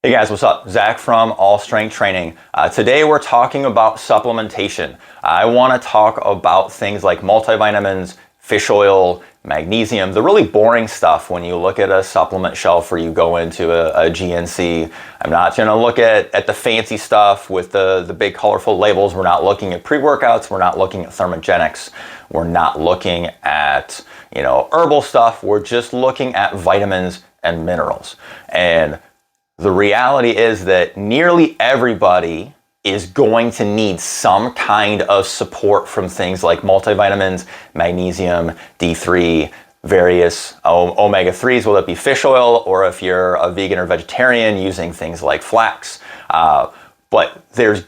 Hey guys, what's up? Zach from All Strength Training. Today we're talking about supplementation. I want to talk about things like multivitamins, fish oil, magnesium, the really boring stuff when you look at a supplement shelf or you go into a GNC. I'm not going to look at the fancy stuff with the big colorful labels. We're not looking at pre-workouts. We're not looking at thermogenics. We're not looking at, herbal stuff. We're just looking at vitamins and minerals. And the reality is that nearly everybody is going to need some kind of support from things like multivitamins, magnesium, D3, various omega-3s, whether it be fish oil or if you're a vegan or vegetarian using things like flax. But there's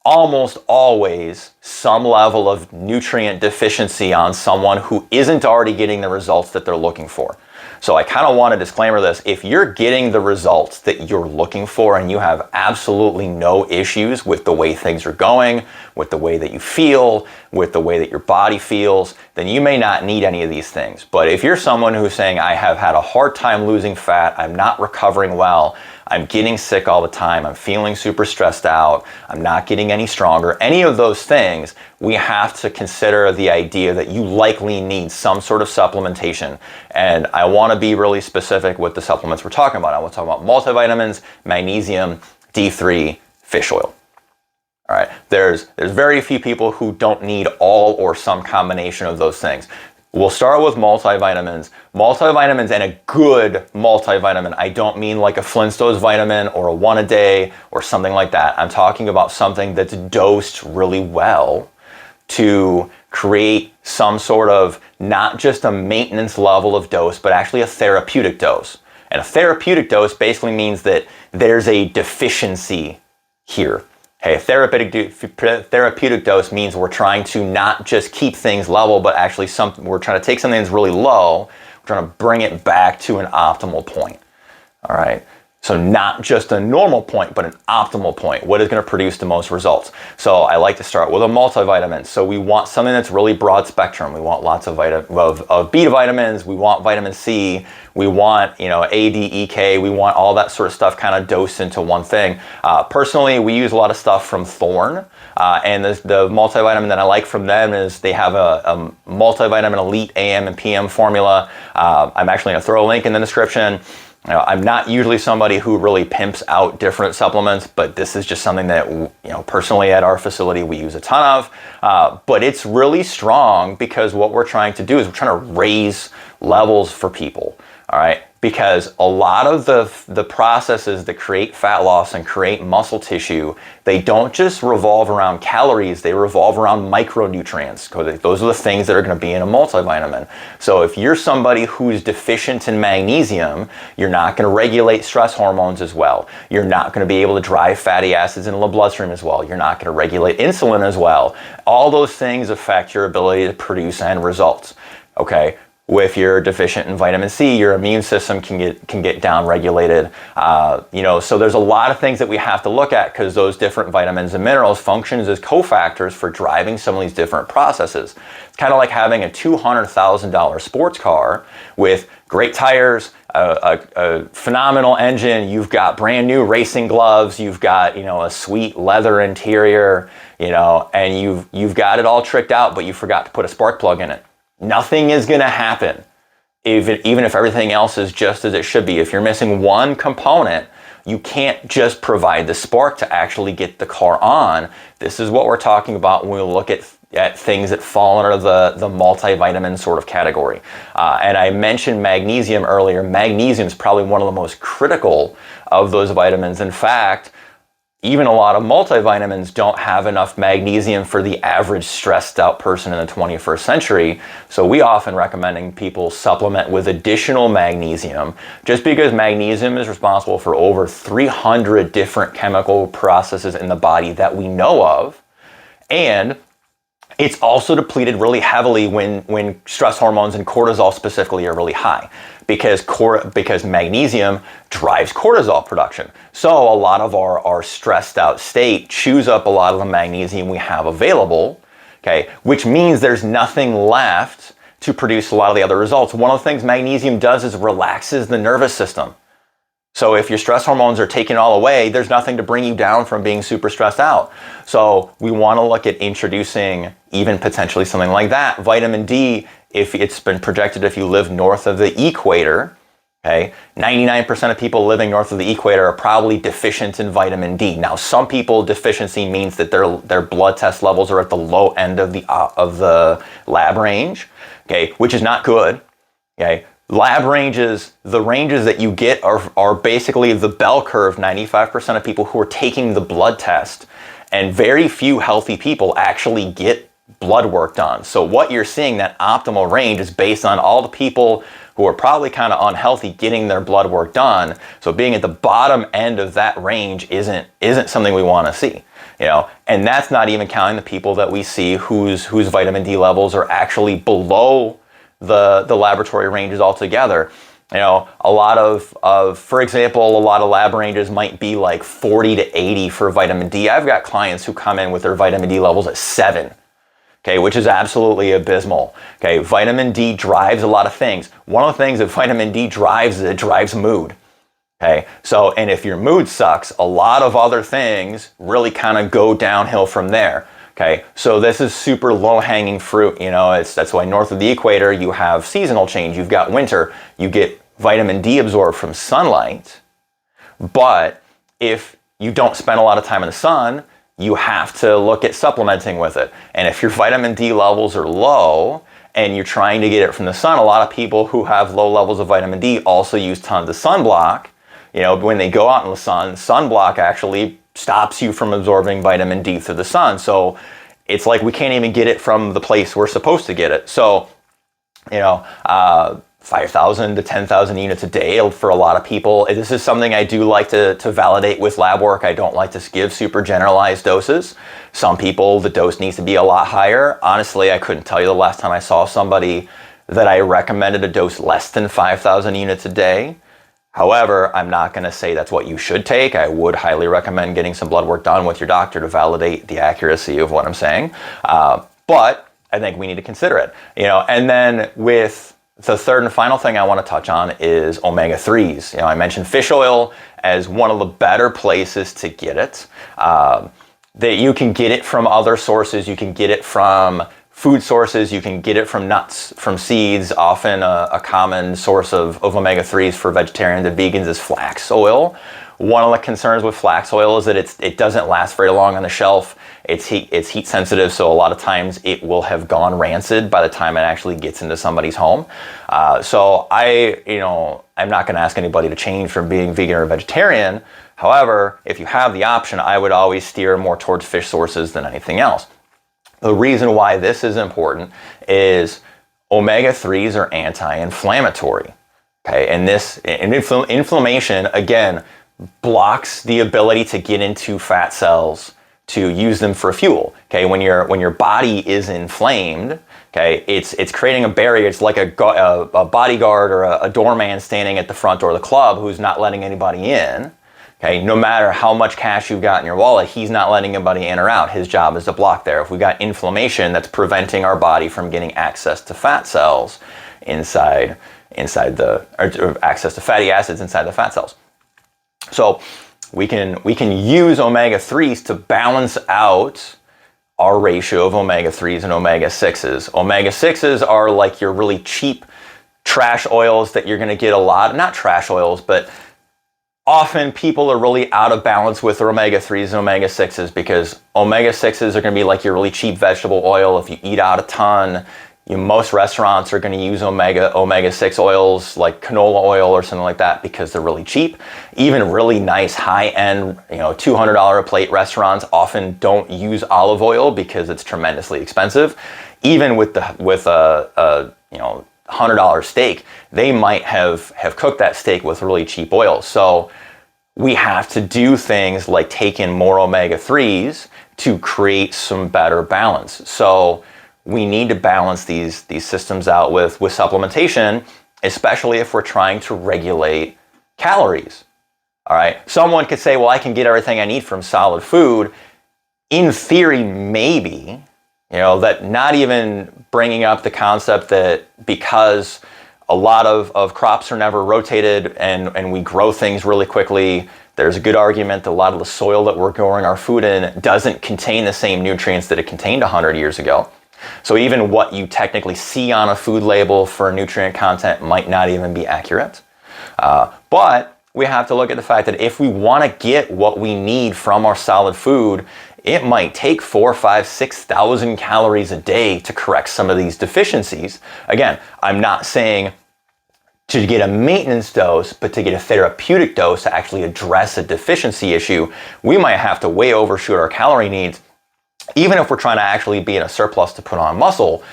almost always some level of nutrient deficiency on someone who isn't already getting the results that they're looking for. So I kind of want to disclaimer this. If you're getting the results that you're looking for and you have absolutely no issues with the way things are going, with the way that you feel, with the way that your body feels, then you may not need any of these things. But if you're someone who's saying, I have had a hard time losing fat, I'm not recovering well, I'm getting sick all the time, I'm feeling super stressed out, I'm not getting any stronger, any of those things, we have to consider the idea that you likely need some sort of supplementation. And I want to be really specific with the supplements we're talking about. I want to talk about multivitamins, magnesium, D3, fish oil. All right, there's very few people who don't need all or some combination of those things. We'll start with multivitamins. Multivitamins, and a good multivitamin. I don't mean like a Flintstones vitamin or a one a day or something like that. I'm talking about something that's dosed really well to create some sort of not just a maintenance level of dose, but actually a therapeutic dose. And a therapeutic dose basically means that there's a deficiency here. Okay, a therapeutic dose means we're trying to not just keep things level, but actually we're trying to take something that's really low, we're trying to bring it back to an optimal point. All right. So not just a normal point, but an optimal point. What is going to produce the most results? So I like to start with a multivitamin. So we want something that's really broad spectrum. We want lots of beta vitamins. We want vitamin C. We want, A, D, E, K. We want all that sort of stuff kind of dosed into one thing. Personally, we use a lot of stuff from Thorne. And the multivitamin that I like from them is they have a multivitamin elite AM and PM formula. I'm actually going to throw a link in the description. I'm not usually somebody who really pimps out different supplements, but this is just something that, personally at our facility we use a ton of. But it's really strong because what we're trying to do is we're trying to raise levels for people. All right. Because a lot of the processes that create fat loss and create muscle tissue, they don't just revolve around calories, they revolve around micronutrients. Those are the things that are going to be in a multivitamin. So if you're somebody who's deficient in magnesium, you're not going to regulate stress hormones as well. You're not going to be able to drive fatty acids into the bloodstream as well. You're not going to regulate insulin as well. All those things affect your ability to produce end results. Okay. If you're deficient in vitamin C, your immune system can get down regulated. So there's a lot of things that we have to look at because those different vitamins and minerals functions as cofactors for driving some of these different processes. It's kind of like having a $200,000 sports car with great tires, a phenomenal engine. You've got brand new racing gloves. You've got a sweet leather interior. And you've got it all tricked out, but you forgot to put a spark plug in it. Nothing is going to happen even if everything else is just as it should be. If you're missing one component, you can't just provide the spark to actually get the car on. This is what we're talking about when we look at things that fall under the multivitamin sort of category. And I mentioned magnesium earlier. Magnesium is probably one of the most critical of those vitamins. In fact, even a lot of multivitamins don't have enough magnesium for the average stressed out person in the 21st century. So we often recommending people supplement with additional magnesium just because magnesium is responsible for over 300 different chemical processes in the body that we know of. And it's also depleted really heavily when stress hormones and cortisol specifically are really high because magnesium drives cortisol production. So a lot of our stressed out state chews up a lot of the magnesium we have available, okay, which means there's nothing left to produce a lot of the other results. One of the things magnesium does is relaxes the nervous system. So if your stress hormones are taken all away, there's nothing to bring you down from being super stressed out. So we want to look at introducing even potentially something like that. Vitamin D, if it's been projected, if you live north of the equator, okay, 99% of people living north of the equator are probably deficient in vitamin D. Now, some people, deficiency means that their blood test levels are at the low end of the lab range, okay, which is not good, okay. Lab ranges, the ranges that you get are basically the bell curve. 95% of people who are taking the blood test, and very few healthy people actually get blood work done. So what you're seeing, that optimal range, is based on all the people who are probably kind of unhealthy getting their blood work done. So being at the bottom end of that range isn't something we want to see, you know. And that's not even counting the people that we see whose vitamin D levels are actually below the laboratory ranges altogether. You know, a lot of, for example, a lot of lab ranges might be like 40 to 80 for vitamin D. I've got clients who come in with their vitamin D levels at 7, okay, which is absolutely abysmal. Okay, vitamin D drives a lot of things. One of the things that vitamin D drives is it drives mood. Okay, so, and if your mood sucks, a lot of other things really kind of go downhill from there. Okay, so this is super low-hanging fruit, you know. That's why north of the equator you have seasonal change. You've got winter. You get vitamin D absorbed from sunlight, but if you don't spend a lot of time in the sun, you have to look at supplementing with it. And if your vitamin D levels are low and you're trying to get it from the sun, a lot of people who have low levels of vitamin D also use tons of sunblock. You know, when they go out in the sun, sunblock actually stops you from absorbing vitamin D through the sun. So it's like we can't even get it from the place we're supposed to get it. So, you know, 5,000 to 10,000 units a day for a lot of people. This is something I do like to validate with lab work. I don't like to give super generalized doses. Some people, the dose needs to be a lot higher. Honestly, I couldn't tell you the last time I saw somebody that I recommended a dose less than 5,000 units a day. However, I'm not going to say that's what you should take. I would highly recommend getting some blood work done with your doctor to validate the accuracy of what I'm saying. But I think we need to consider it, you know. And then with the third and final thing I want to touch on is omega-3s. You know, I mentioned fish oil as one of the better places to get it. That you can get it from other sources. You can get it from food sources, you can get it from nuts, from seeds. Often a common source of omega-3s for vegetarians and vegans is flax oil. One of the concerns with flax oil is that it doesn't last very long on the shelf. It's heat sensitive, so a lot of times it will have gone rancid by the time it actually gets into somebody's home. So I'm not going to ask anybody to change from being vegan or vegetarian. However, if you have the option, I would always steer more towards fish sources than anything else. The reason why this is important is omega-3s are anti-inflammatory, okay? And inflammation, again, blocks the ability to get into fat cells to use them for fuel, okay? When your body is inflamed, okay, it's creating a barrier. It's like a bodyguard or a doorman standing at the front door of the club who's not letting anybody in. Okay, no matter how much cash you've got in your wallet, he's not letting anybody in or out. His job is to block there. If we got inflammation, that's preventing our body from getting access to fat cells inside or access to fatty acids inside the fat cells. So we can use omega-3s to balance out our ratio of omega-3s and omega-6s. Omega-6s are like your really cheap trash oils that you're going to get a lot, not trash oils, but often people are really out of balance with their omega-3s and omega-6s because omega-6s are going to be like your really cheap vegetable oil. If you eat out a ton, most restaurants are going to use omega-6 oils like canola oil or something like that because they're really cheap. Even really nice high-end, $200 a plate restaurants often don't use olive oil because it's tremendously expensive. Even with a $100 steak, they might have cooked that steak with really cheap oil. So we have to do things like take in more omega-3s to create some better balance. So we need to balance these systems out with supplementation, especially if we're trying to regulate calories. All right. Someone could say, well, I can get everything I need from solid food. In theory, maybe, that not even bringing up the concept that because a lot of crops are never rotated, and we grow things really quickly. There's a good argument that a lot of the soil that we're growing our food in doesn't contain the same nutrients that it contained 100 years ago. So even what you technically see on a food label for nutrient content might not even be accurate. But we have to look at the fact that if we want to get what we need from our solid food, it might take 4,000, 5,000, 6,000 calories a day to correct some of these deficiencies. Again, I'm not saying to get a maintenance dose, but to get a therapeutic dose to actually address a deficiency issue, we might have to way overshoot our calorie needs. Even if we're trying to actually be in a surplus to put on muscle,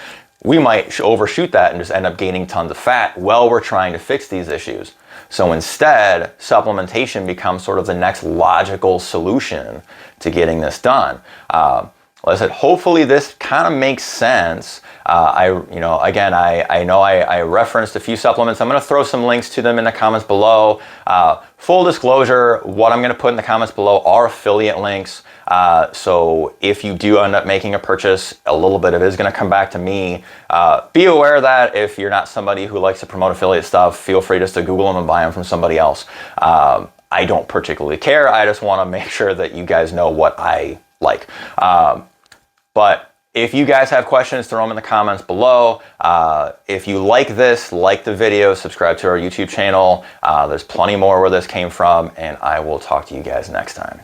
we might overshoot that and just end up gaining tons of fat while we're trying to fix these issues. So instead, supplementation becomes sort of the next logical solution to getting this done. Like I said, hopefully this kind of makes sense. I know I referenced a few supplements. I'm going to throw some links to them in the comments below. Full disclosure, what I'm going to put in the comments below are affiliate links. So if you do end up making a purchase, a little bit of it is going to come back to me. Be aware that if you're not somebody who likes to promote affiliate stuff, feel free just to Google them and buy them from somebody else. I don't particularly care. I just want to make sure that you guys know what I like. But if you guys have questions, throw them in the comments below. If you like this, like the video, subscribe to our YouTube channel. There's plenty more where this came from, and I will talk to you guys next time.